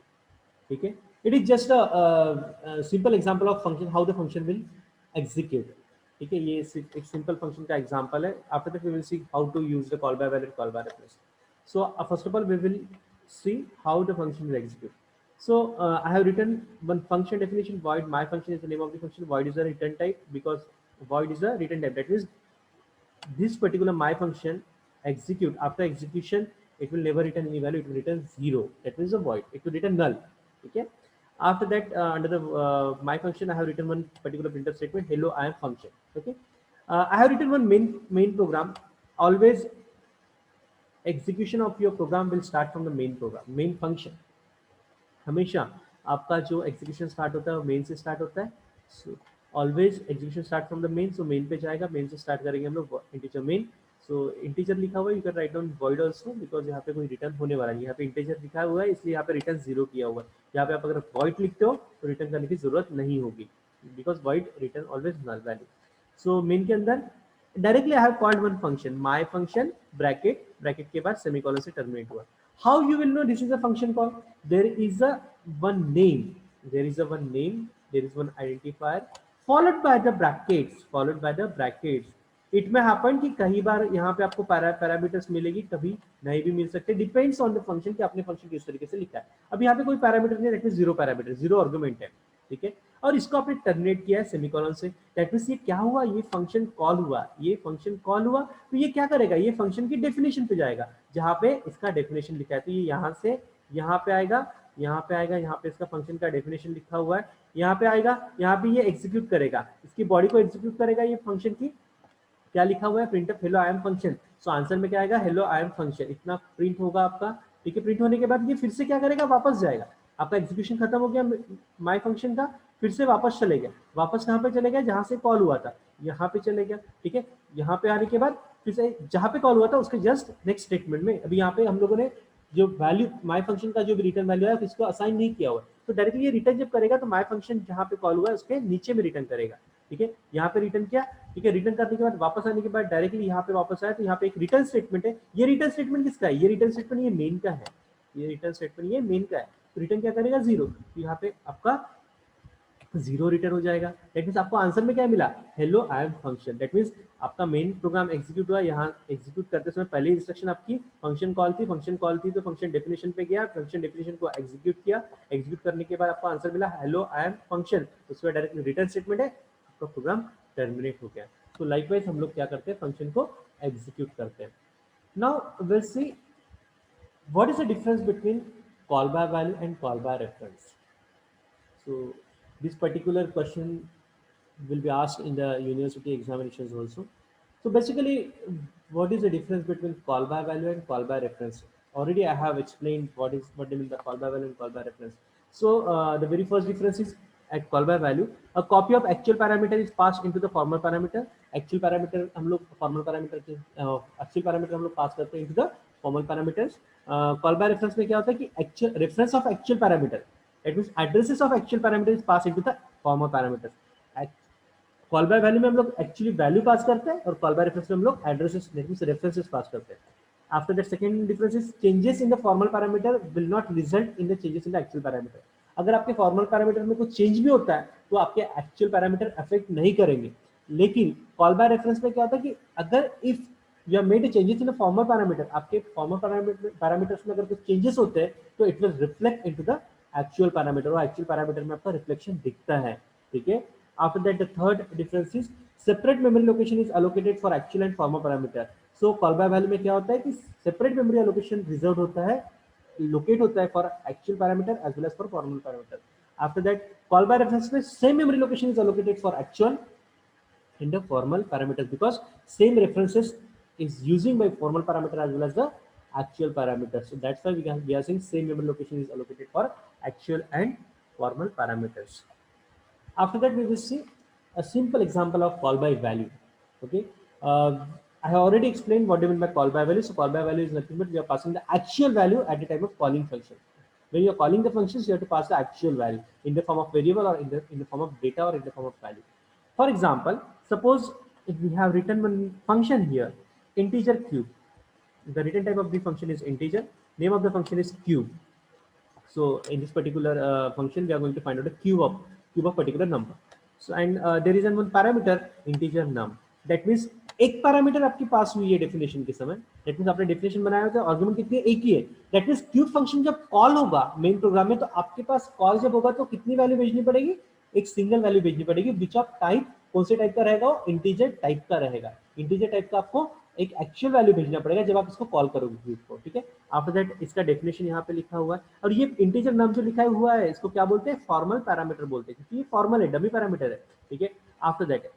okay, it is just a simple example of function, how the function will execute। ठीक है, ये एक simple function का example है। After that we will see how to use the call by value, call by reference. So first of all we will see how the function will execute. so I have written one function definition, void my function is the name of the function, void is a return type because void is a return type, that means this particular my function execute, after execution it will never return any value, it will return 0, that means a void, it will return null। okay, after that under the my function I have written one particular printf statement, hello I am function। okay, I have written one main program, always execution of your program will start from the main program, main function। हमेशा आपका जो execution start होता है वो main से start होता है। सो always execution start from the main, so main पे जाएगा, मेन से स्टार्ट करेंगे हम लोग इंटीजर मेन। सो इंटीजर लिखा हुआ है, you can write down void also because यहाँ पे कोई रिटर्न होने वाला है, यहाँ पे इंटीजर लिखा हुआ है इसलिए यहाँ पे रिटर्न 0 किया हुआ है। यहाँ पे आप अगर वॉइड लिखते हो तो रिटर्न करने की जरूरत नहीं होगी because void return always null value. So main के अंदर directly I have called one function my function, bracket, bracket के बाद सेमीकोलन से टर्मिनेट हुआ। how you will know this is a function call? there is a one name, there is a one name, there is one identifier followed by the brackets, followed by the brackets। it may happen कि कई बार यहाँ पे आपको parameters मिलेगी, कभी नहीं भी मिल सकते, डिपेंड्स ऑन द फंक्शन कि आपने फंक्शन किस तरीके से लिखा है। अब यहाँ पे कोई पैरामीटर नहीं है, जीरो पैरामीटर, जीरो आर्गुमेंट है। ठीक है, और इसको आपने टर्मिनेट किया है सेमीकोलन से, दैट मींस ये क्या हुआ, ये फंक्शन कॉल हुआ, ये फंक्शन कॉल हुआ तो ये क्या करेगा, ये फंक्शन की डेफिनेशन पे जाएगा जहां पे इसका डेफिनेशन लिखा है। तो ये यहाँ से यहाँ पे आएगा, यहाँ पे आएगा, यहाँ पे इसका फंक्शन का डेफिनेशन लिखा हुआ है, यहाँ पे आएगा, यहाँ पे ये एग्जीक्यूट करेगा, इसकी बॉडी को एग्जीक्यूट करेगा। ये फंक्शन की क्या लिखा हुआ है, print hello I am function. So answer में क्या आएगा, हेलो आई एम फंक्शन, इतना प्रिंट होगा आपका। ठीक है, प्रिंट होने के बाद ये फिर से क्या करेगा, वापस जाएगा, आपका एग्जीक्यूशन खत्म हो गया माय फंक्शन का, फिर से वापस चले गया। वापस कहाँ पे चले गया, जहां से कॉल हुआ था, यहाँ पे चले गया। ठीक है, यहाँ पे आने के बाद फिर से जहां पे कॉल हुआ था उसके जस्ट नेक्स्ट स्टेटमेंट में, अभी यहाँ पे हम लोगों ने जो वैल्यू माई फंक्शन का जो भी रिटर्न वैल्यू है इसको असाइन नहीं किया हुआ है, तो डायरेक्टली ये रिटर्न जब करेगा तो माई फंक्शन जहाँ पे कॉल हुआ है उसके नीचे में रिटर्न करेगा। ठीक है, यहाँ पे रिटर्न किया, ठीक है, रिटर्न करने के बाद वापस आने के बाद डायरेक्टली यहाँ पे वापस आया तो यहाँ पे एक रिटर्न स्टेटमेंट है। ये रिटर्न स्टेटमेंट किसका है? ये रिटर्न स्टेटमेंट ये मेन का है, ये रिटर्न स्टेटमेंट ये मेन का है। तो रिटर्न क्या करेगा? 0। तो यहाँ पे आपका 0 रिटर्न हो जाएगा। दैट मीन्स आपको आंसर में क्या मिला? Hello I am function. That means आपका मेन प्रोग्राम एग्जीक्यूट हुआ, यहाँ एग्जीक्यूट करते समय पहली इंस्ट्रक्शन आपकी फंक्शन कॉल थी, फंक्शन कॉल थी तो फंक्शन डेफिनेशन पे गया, फंक्शन डेफिनेशन को एग्जीक्यूट किया, एग्जीक्यूट करने के बाद आपको आंसर मिला हेलो आई एम फंक्शन, उसके बाद डायरेक्ट रिटर्न स्टेटमेंट है, आपका प्रोग्राम टर्मिनेट हो गया। तो लाइकवाइज हम लोग क्या करते हैं? फंक्शन को एग्जीक्यूट करते हैं। Now will see what is the difference between call by value and call by reference. So this particular question will be asked in the university examinations also. So basically, what is the difference between call by value and call by reference? Already I have explained what they mean by call by value and call by reference. So the very first difference is at call by value, a copy of actual parameter is passed into the formal parameter. Actual parameter हम लोग formal parameter के actual parameter हम लोग pass करते हैं into the formal parameters. Call by reference में क्या होता है कि actual reference of actual parameter, that means addresses of actual parameter is passed into the formal parameters. Call by value में हम लोग एक्चुअली वैल्यू पास करते हैं और कॉल बाय रेफरेंस में हम लोग एड्रेसेस रेफरेंसेस पास करते हैं। After that second difference is changes in the formal parameter will not result in the changes in the actual parameter. अगर आपके फॉर्मल पैरामीटर में कुछ चेंज भी होता है तो आपके एक्चुअल पैरामीटर अफेक्ट नहीं करेंगे। लेकिन कॉल बाय रेफरेंस में क्या होता है कि अगर if you have made changes in the formal parameter, आपके फॉर्मल पैरामीटर्स में अगर कुछ चेंजेस होते हैं तो it will reflect into the actual parameter, और एक्चुअल पैरामीटर में आपका रिफ्लेक्शन दिखता है। ठीक है, after that the third difference is separate memory location is allocated for actual and formal parameter. So call by value में क्या होता है कि separate memory allocation reserved होता है, locate होता है for actual parameter as well as for formal parameter. After that call by reference में same memory location is allocated for actual and the formal parameters because same references is using by formal parameter as well as the actual parameters. So that's why we are saying same memory location is allocated for actual and formal parameters. After that, we will see a simple example of call by value. Okay, I have already explained what do you mean by call by value. So call by value is nothing but we are passing the actual value at the time of calling function. When you are calling the functions, you have to pass the actual value in the form of variable or in the form of data or in the form of value. For example, suppose if we have written one function here, integer cube. The written type of the function is integer. Name of the function is cube. So in this particular function, we are going to find out a cube of particular number. So and there is one parameter integer num. That means एक parameter आपके पास हुई है definition के समय, that means आपने definition बनाया होगा, argument कितनी है? एक ही है। दैट मींस क्यूब फंक्शन जब कॉल होगा मेन प्रोग्राम में तो आपके पास कॉल जब होगा तो कितनी वैल्यू भेजनी पड़ेगी? एक सिंगल वैल्यू भेजनी पड़ेगी, विच ऑफ टाइप, कौन से टाइप का रहेगा? इंटीजर टाइप का रहेगा। इंटीजर टाइप का आपको एक एक्चुअल वैल्यू भेजना पड़ेगा जब आप इसको कॉल करोगे क्यूब को। ठीक है, आफ्टर दैट इसका डेफिनेशन यहाँ पे लिखा हुआ है, और ये इंटीजर नाम जो लिखा हुआ है इसको क्या बोलते हैं? फॉर्मल पैरामीटर बोलते हैं, क्योंकि ये फॉर्मल है, डमी पैरामीटर है। ठीक है, आफ्टर दैट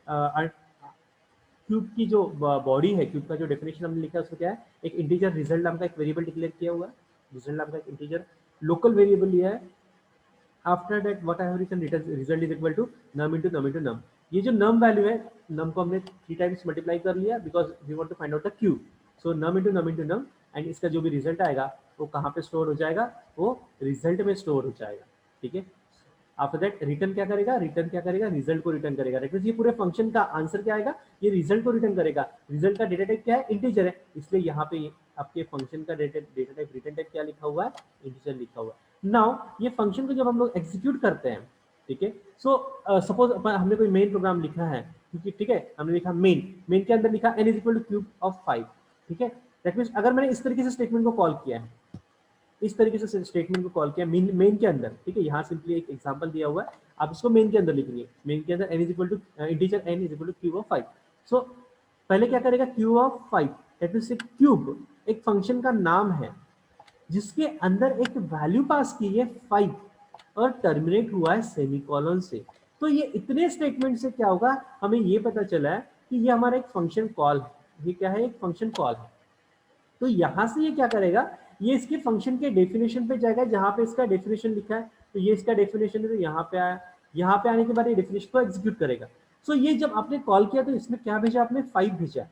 क्यूब की जो बॉडी है, क्यूब का जो डेफिनेशन हमने लिखा है उसको क्या है? एक इंटीजर रिजल्ट नाम का एक वेरिएबल डिक्लेयर किया हुआ है, रिजल्ट नाम का एक इंटीजर लोकल वेरिएबल लिया है। After that what I have written, result is equal to num into num into num. ये जो नम वैल्यू है, नम को हमने 3 टाइम्स मल्टीप्लाई कर लिया because we want to find out the cube. So num into num into num, and इसका जो भी रिजल्ट आएगा वो कहाँ पे स्टोर हो जाएगा? वो रिजल्ट में स्टोर हो जाएगा। ठीक है, आफ्टर दैट रिटर्न क्या करेगा? रिटर्न क्या करेगा? रिजल्ट को रिटर्न करेगा। ये पूरे फंक्शन का आंसर क्या आएगा? ये रिजल्ट को रिटर्न करेगा। रिजल्ट का डेटा टाइप क्या है? इंटीजर है, इसलिए यहाँ पे आपके फंक्शन का डेटा टाइप रिटर्न टाइप क्या लिखा हुआ है? इंटीजर लिखा हुआ है। नाउ ये फंक्शन को जब हम लोग एग्जीक्यूट करते हैं, ठीक है, सो सपोज हमने कोई मेन प्रोग्राम लिखा है, क्योंकि ठीक है हमने लिखा मेन के अंदर लिखा n is equal to cube of 5। ठीक है, दैट मीन्स अगर मैंने इस तरीके से स्टेटमेंट को कॉल किया है, इस तरीके से स्टेटमेंट को कॉल किया मेन के अंदर, ठीक है, यहाँ सिंपली एक एग्जांपल दिया हुआ है, आप इसको मेन के अंदर लिखेंगे। मेन के अंदर n is equal to integer n is equal to cube of 5। So पहले क्या करेगा? Cube of 5, that means cube एक फंक्शन का नाम है जिसके अंदर एक वैल्यू पास की है 5 और टर्मिनेट हुआ है सेमीकोलन से। तो ये इतने स्टेटमेंट से क्या होगा? हमें ये पता चला है कि ये हमारा एक फंक्शन कॉल है। ये क्या है? एक फंक्शन कॉल है। तो यहां से ये क्या करेगा? ये इसके फंक्शन के डेफिनेशन पे जाएगा जहां पे इसका डेफिनेशन लिखा है, तो ये इसका डेफिनेशन है, तो यहाँ पे आया, यहाँ पे आने के बाद ये डेफिनेशन को एग्जीक्यूट करेगा। सो ये जब आपने कॉल किया तो इसमें क्या भेजा? आपने 5 भेजा।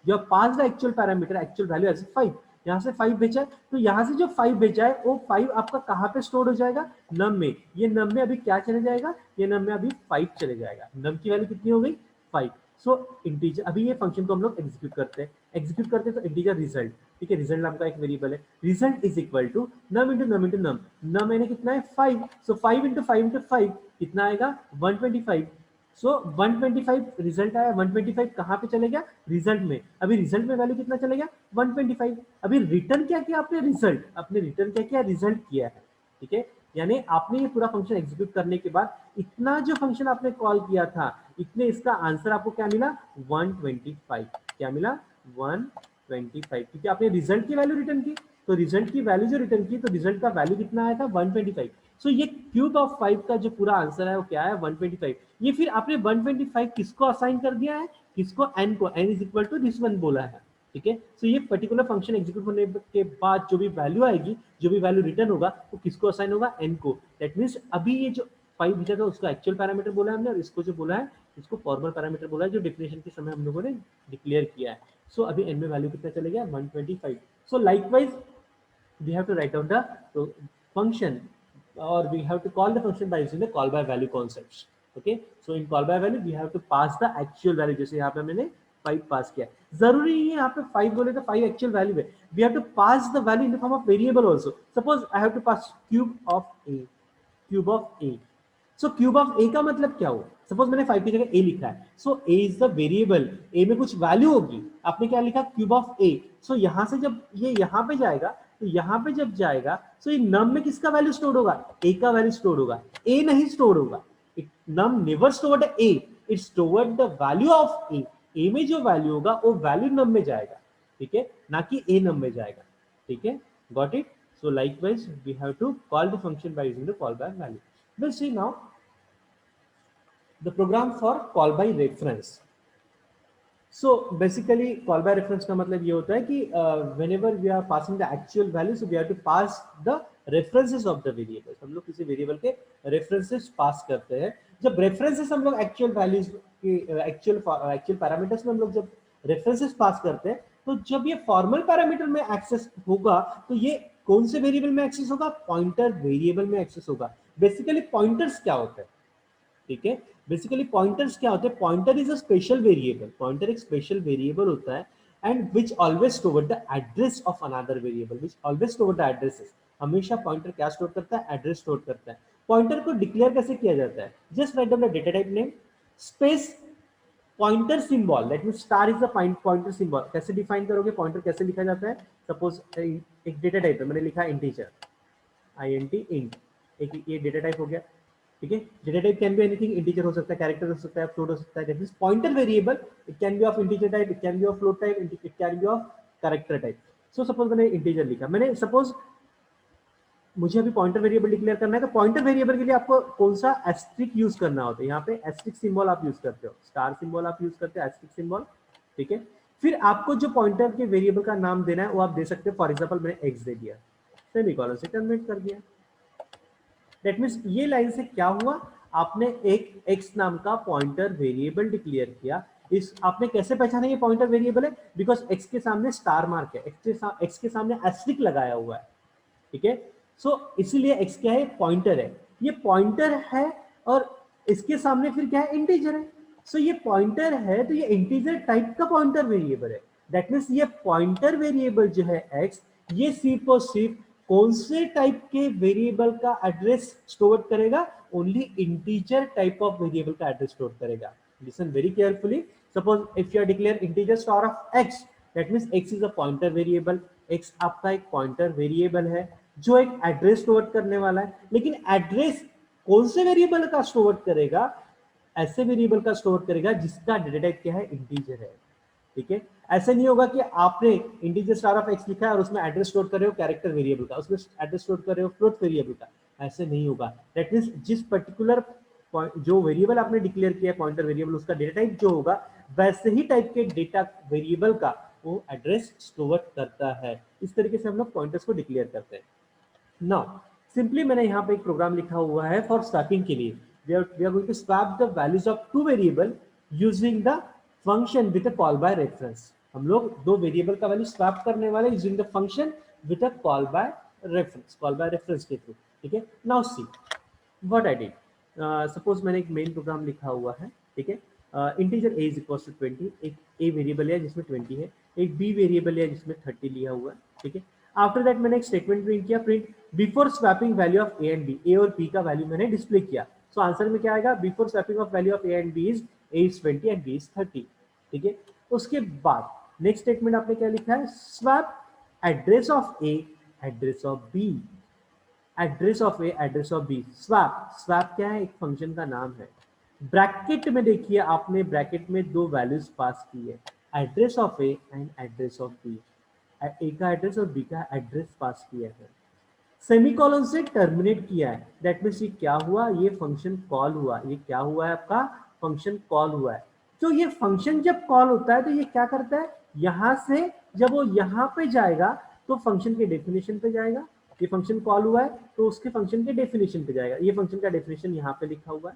You have passed the actual parameter, actual value as 5। यहाँ से 5 भेजा है, तो यहाँ से जो 5 भेजा है वो 5 आपका कहाँ पे स्टोर हो जाएगा, नम में। ये नम में अभी क्या चले जाएगा, ये नम में अभी 5 चले जाएगा। नम की वैल्यू कितनी हो गई, 5। सो इंटीजर, अभी ये फंक्शन को हम लोग एग्जीक्यूट करते हैं तो इंटीजर रिजल्ट, ठीक है, रिजल्ट नाम का एक वेरिएबल है, result is equal to num into num into num. Num मैंने कितना है 5, सो 5 इंटू 5 इंटू 5 कितना आएगा 125। सो 125 रिजल्ट आया, 125 कहाँ पे चले गया, रिजल्ट में। अभी रिजल्ट में वैल्यू कितना चले गया 125। अभी रिटर्न क्या किया आपने, रिजल्ट, आपने रिटर्न क्या किया, रिजल्ट किया है, ठीक है। यानी आपने ये पूरा फंक्शन एग्जीक्यूट करने के बाद इतना जो फंक्शन आपने कॉल किया था, इतने इसका आंसर आपको क्या मिला 125। क्या मिला 125, क्योंकि आपने रिजल्ट की वैल्यू रिटर्न की, तो रिजल्ट की वैल्यू जो रिटर्न की, तो रिजल्ट का वैल्यू कितना आया था 125। सो ये क्यूब ऑफ 5 का जो पूरा आंसर है वो क्या है 125। ये फिर आपने 125 किसको असाइन कर दिया है, किसको, n को, n is equal to this one बोला है, ठीक है। सो ये पर्टिकुलर फंक्शन एग्जीक्यूट होने के बाद जो भी वैल्यू आएगी, जो भी वैल्यू रिटर्न होगा, वो किसको असाइन होगा, n को। दैट मीन्स अभी ये जो 5 भेजा था उसका एक्चुअल पैरामीटर बोला है हमने, और इसको जो बोला है इसको फॉर्मल पैरामीटर बोला है, जो डिफिनेशन के समय हम लोगों ने डिक्लेयर किया है। सो अभी n में वैल्यू कितना चले गया 125। सो likewise we have to write down the function, or we have to call the function by using the call by value concepts. Okay, so in call by value we have to pass the actual value, जैसे यहाँ पे मैंने 5 पास किया, जरूरी नहीं है यहाँ पे 5 बोले तो 5 एक्चुअल वैल्यू है, we have to pass the value in the form of variable also. Suppose I have to pass cube of a, cube of a. So cube of a का मतलब क्या हुआ, सपोज मैंने 5 की जगह ए लिखा है, सो ए इज द वेरिएबल, ए में कुछ वैल्यू होगी, आपने क्या लिखा क्यूब ऑफ ए। सो यहां से जब ये यहां पे जाएगा, तो यहां पे जब जाएगा, सो ये नम में किसका वैल्यू स्टोर होगा, ए का वैल्यू स्टोर होगा, ए नहीं स्टोर होगा। Num never stored a, it stored the value of a. A में जो वैल्यू होगा वो वैल्यू नम में जाएगा, ठीक है, ना कि ए नम में जाएगा, ठीक है, got it. So likewise, we have to call the function by using the call by value. We'll see now the program for call by reference. So basically, call by reference का मतलब ये होता है कि whenever we are passing the actual value, so we have to pass the references of the variables. हम लोग किसी variable के references पास करते हैं। जब references हम लोग actual values की actual parameters में हम लोग जब references पास करते हैं, तो जब ये फॉर्मल पैरामीटर में एक्सेस होगा, तो ये कौन से वेरिएबल में एक्सेस होगा, पॉइंटर वेरिएबल में एक्सेस होगा। बेसिकली पॉइंटर्स क्या होते हैं, ठीक है, बेसिकली पॉइंटर्स क्या होते हैं, pointer is a special variable, pointer एक स्पेशल वेरिएबल होता है, and which always store the address of another variable, which always store the addresses. हमेशा पॉइंटर क्या स्टोर करता है, एड्रेस स्टोर करता है। पॉइंटर को डिक्लेयर कैसे किया जाता है, just right down the data type name space pointer symbol, that means star is the pointer symbol. कैसे डिफाइन करोगे, पॉइंटर कैसे लिखा जाता है, सपोज एक डेटा टाइप है, मैंने लिखा इंटीजर int int, एक ये डेटा टाइप हो गया, ठीक है। Data type can be anything, integer हो सकता है, कैरेक्टर हो सकता है, फ्लोट हो सकता है। That means pointer variable, it can be of integer type, it can be of float type, it can be of character type. So suppose मैंने इंटीजर लिखा, मैंने सपोज मुझे अभी पॉइंटर वेरिएबल डिक्लेयर करना है, तो पॉइंटर वेरिएबल के लिए आपको कौन सा एस्ट्रिक यूज करना होता है, यहाँ पे एस्ट्रिक सिंबल आप यूज करते हो, स्टार सिंबल आप यूज करते हो, एस्ट्रिक सिंबल, ठीक है। फिर आपको जो पॉइंटर के वेरिएबल का नाम देना है वो आप दे सकते हो, फॉर एग्जांपल मैंने एक्स दे दिया, सेमीकोलन से कन्वर्ट कर दिया। दैट मींस ये लाइन से क्या हुआ, आपने एक x नाम का पॉइंटर वेरिएबल डिक्लेयर किया। इस आपने कैसे पहचाना ये पॉइंटर वेरिएबल है, बिकॉज x के सामने स्टार मार्क है, x के सामने एस्ट्रिक लगाया हुआ है, ठीक है। सो इसीलिए x क्या है, पॉइंटर है, ये पॉइंटर है, और इसके सामने फिर क्या है, इंटीजर है। सो ये पॉइंटर है, तो ये इंटीजर टाइप का पॉइंटर वेरिएबल है। दैट मींस ये पॉइंटर वेरिएबल जो है x, ये सिर्फ और सिर्फ कौन से टाइप के वेरिएबल का एड्रेस स्टोर करेगा, only integer type of variable का एड्रेस स्टोर करेगा। Listen very carefully, suppose if you are declare integer star of x, that means x is a pointer variable, x आपका एक pointer variable है जो एक address store करने वाला है। लेकिन एड्रेस कौन से वेरिएबल का स्टोर करेगा, ऐसे वेरिएबल का स्टोर करेगा जिसका डेटा टाइप क्या है, इंटीजर है, ठीक है। ऐसे नहीं होगा कि आपने इंटीजर स्टार ऑफ एक्स लिखा है और उसमें एड्रेस स्टोर कर रहे हो कैरेक्टर वेरिएबल का, उसमें एड्रेस स्टोर कर रहे हो फ्लोट वेरिएबल का, ऐसे नहीं होगा। दैट मींस जिस पर्टिकुलर जो वेरिएबल आपने डिक्लेयर किया है पॉइंटर वेरिएबल, उसका डेटा टाइप जो होगा वैसे ही टाइप के डेटा वेरिएबल का वो एड्रेस स्टोर करता है। इस तरीके से हम लोग पॉइंटर्स को डिक्लेयर करते हैं। नाउ सिंपली मैंने यहाँ पे एक प्रोग्राम लिखा हुआ है फॉर स्वैपिंग के लिए। we are going to swap the values of two variable using the function with a call by reference। हम लोग दो वेरिएबल का वैल्यू स्वैप करने वाले using the function with a call by reference के थ्रू। ठीक है, now see what I did. Suppose मैंने एक मेन प्रोग्राम लिखा हुआ है, ठीक है, integer a is equal to 20, एक a वेरिएबल है जिसमें 20 है, एक b वेरिएबल है जिसमें 30 लिया हुआ है, ठीक है। आफ्टर दैट मैंने एक स्टेटमेंट प्रिंट किया, print before swapping value of a and b, a और b का वैल्यू मैंने डिस्प्ले किया। सो आंसर में क्या आएगा, before swapping of value of a and b is a is 20 and b is 30, ठीक है। उसके बाद नेक्स्ट स्टेटमेंट आपने क्या लिखा है, swap address of a address of b, address of a address of b, swap, swap क्या है, एक फंक्शन का नाम है। ब्रैकेट में देखिए आपने ब्रैकेट में दो वैल्यूज पास की है, address of a and address of b, a का एड्रेस और बी का एड्रेस पास किया है, सेमीकोलन से टर्मिनेट किया है। दैट मीन्स ये क्या हुआ, ये फंक्शन कॉल हुआ, ये क्या हुआ है आपका फंक्शन कॉल हुआ है। तो ये फंक्शन जब कॉल होता है तो ये क्या करता है, यहां से जब वो यहां पे जाएगा तो फंक्शन के डेफिनेशन पे जाएगा, ये फंक्शन कॉल हुआ है तो उसके फंक्शन के डेफिनेशन पे जाएगा। ये फंक्शन का डेफिनेशन यहाँ पे लिखा हुआ है,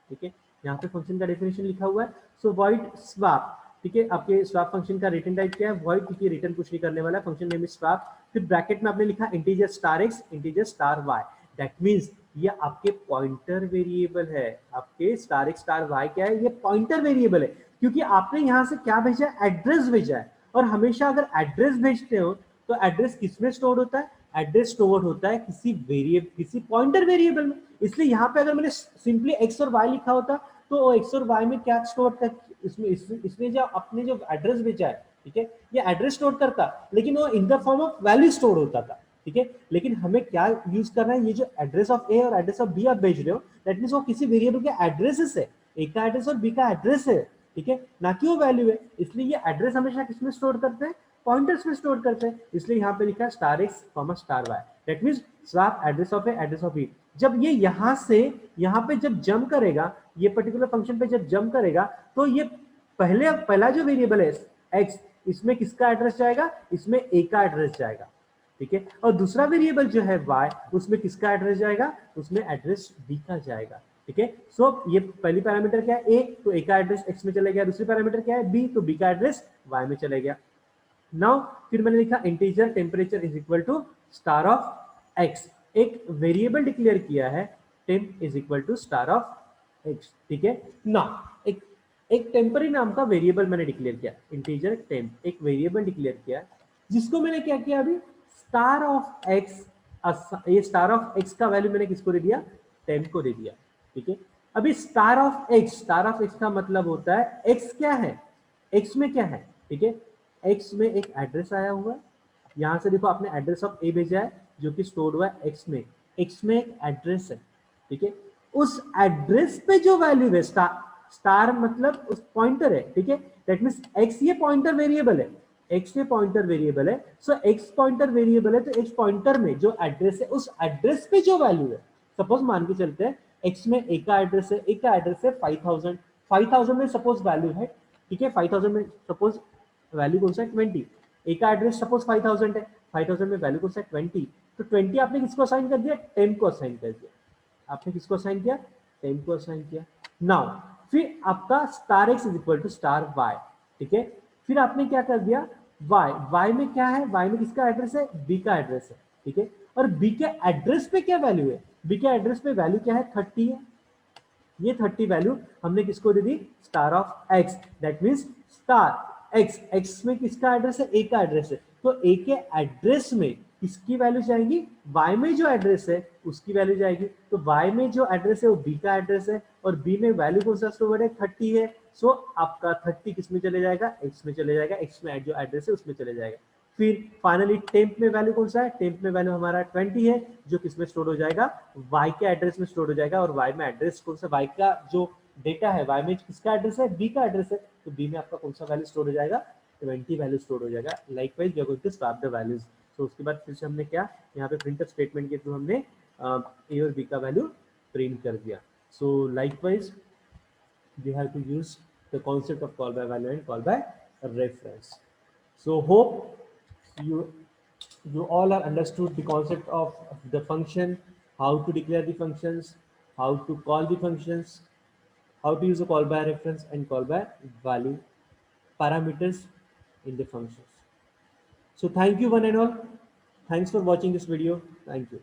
ठीक है, यहाँ पे फंक्शन का डेफिनेशन लिखा हुआ है। सो वॉइड स्वैप, ठीक है, आपके स्वैप फंक्शन का रिटर्न टाइप क्या है, वॉइड, क्योंकि रिटर्न कुछ नहीं करने वाला है, फंक्शन नेम इज स्वैप। फिर ब्रैकेट में आपने लिखा integer star x integer star y, that means ये आपके पॉइंटर वेरिएबल है, आपके स्टार एक्स स्टार वाई क्या है, ये पॉइंटर वेरिएबल है, क्योंकि आपने यहाँ से क्या भेजा है, एड्रेस भेजा है। और हमेशा अगर एड्रेस भेजते हो तो एड्रेस किसमें स्टोर होता है, एड्रेस स्टोर होता है किसी वेरिएबल, किसी पॉइंटर वेरिएबल में। इसलिए यहाँ पे अगर मैंने सिंपली एक्स और वाई लिखा होता तो एक्स और वाई में क्या स्टोर था, इसमें जो अपने जो एड्रेस भेजा है, ठीक है, ये एड्रेस स्टोर करता, लेकिन वो इन the form of value store होता था, ठीक है। लेकिन हमें क्या यूज करना है, ये जो एड्रेस ऑफ ए और एड्रेस ऑफ बी आप भेज रहे हो, दैट मींस वो किसी वेरिएबल के एड्रेसेस है, ए का एड्रेस और बी का एड्रेस है, ठीक है, ना कि वो वैल्यू है। इसलिए ये एड्रेस हमेशा किसमें स्टोर करते हैं, पॉइंटर्स में स्टोर करते हैं। इसलिए यहाँ पे लिखा है star x comma star y, that means swap address of a address of b. जब ये यहां से यहाँ पे जब जंप करेगा, ये पर्टिकुलर फंक्शन पे जब जंप करेगा, तो ये पहला जो वेरिएबल है एक्स, इसमें किसका एड्रेस जाएगा, इसमें ए का एड्रेस जाएगा, ठीक है। और दूसरा वेरिएबल जो है वाई, उसमें किसका एड्रेस जाएगा, उसमें एड्रेस बी का जाएगा, ठीक है। सो ये पहली पैरामीटर क्या है ए, तो ए का एड्रेस एक्स में चला गया, दूसरी पैरामीटर क्या है बी, तो बी का एड्रेस वाई में चला गया। नाउ फिर मैंने लिखा integer temperature is equal to star of x, एक वेरिएबल डिक्लेयर किया है temp is equal to star of x, ठीक है। नाउ एक टेम्पररी नाम का वेरिएबल मैंने डिक्लेयर किया, इंटीजर टेम्प, एक वेरिएबल डिक्लेयर किया जिसको मैंने क्या किया अभी, स्टार ऑफ एक्स, ये स्टार ऑफ एक्स का वैल्यू मैंने किसको दे दिया, टेम्प को दे दिया, ठीक है। अभी star of x, star of x का मतलब होता है एक्स क्या है, एक्स में क्या है, ठीक है, एक्स में एक एड्रेस आया हुआ है, यहां से देखो आपने एड्रेस ऑफ ए भेजा है जो कि स्टोर हुआ है एक्स में, एक्स में एक एड्रेस है, ठीक है। उस एड्रेस पे जो वैल्यू है, स्टार, स्टार मतलब उस पॉइंटर है, ठीक है, दैट मींस एक्स ये पॉइंटर वेरिएबल है, एक्स ये पॉइंटर वेरिएबल है। सो एक्स पॉइंटर वेरिएबल है तो एक्स पॉइंटर में जो एड्रेस है, उस एड्रेस पे जो वैल्यू है, सपोज मान के चलते हैं एक्स में ए का एड्रेस है, ए का एड्रेस है 5000, 5000 में सपोज वैल्यू है, ठीक है, 5000 में सपोज वैल्यू कौन सा है 20, ए का एड्रेस सपोज 5000 है, 5000 में वैल्यू कौन सा है 20, तो 20 आपने किसको असाइन कर दिया, 10 को असाइन कर दिया, आपने किसको असाइन किया, 10 को असाइन किया। नाउ फिर आपका star x is equal to star y, ठीक है। फिर आपने क्या कर दिया, वाई, वाई में क्या है, वाई में किसका एड्रेस है, बी का एड्रेस है, ठीक है। और बी के एड्रेस पे क्या वैल्यू है, बी के एड्रेस पे वैल्यू क्या है 30 है, ये 30 वैल्यू हमने किसको दे दी, star of x, that means star x, x में किसका एड्रेस है, ए का एड्रेस है, तो ए के एड्रेस में किसकी वैल्यू जाएगी, वाई में जो एड्रेस है उसकी वैल्यू जाएगी, तो वाई में जो एड्रेस है वो बी का एड्रेस है, और बी में वैल्यू कौन सा स्टोर है 30 है। सो आपका 30 किस में चले जाएगा, एक्स में चले जाएगा, एक्स में जो एड्रेस है उसमें चले जाएगा। फिर फाइनली टेम्प में वैल्यू कौन सा है, टेम्प में वैल्यू हमारा 20 है, जो किसमें स्टोर हो जाएगा, वाई के एड्रेस में स्टोर हो जाएगा, और वाई में एड्रेस कौन सा, वाई का जो डेटा है, वाई में किसका एड्रेस है, बी का एड्रेस है, तो बी में आपका कौन सा वैल्यू स्टोर हो जाएगा, 20 वैल्यू स्टोर हो जाएगा। Likewise we are going to swap the values. तो उसके बाद फिर से हमने क्या, यहाँ पे प्रिंटफ स्टेटमेंट के थ्रू हमने ए और बी का वैल्यू प्रिंट कर दिया। सो likewise we have to use the concept of call by value and call by reference. So hope you all are understood the concept of the function, how to declare the functions, how to call the functions, how to use a call by reference and call by value parameters, in the functions. So thank you one and all. Thanks for watching this video. Thank you.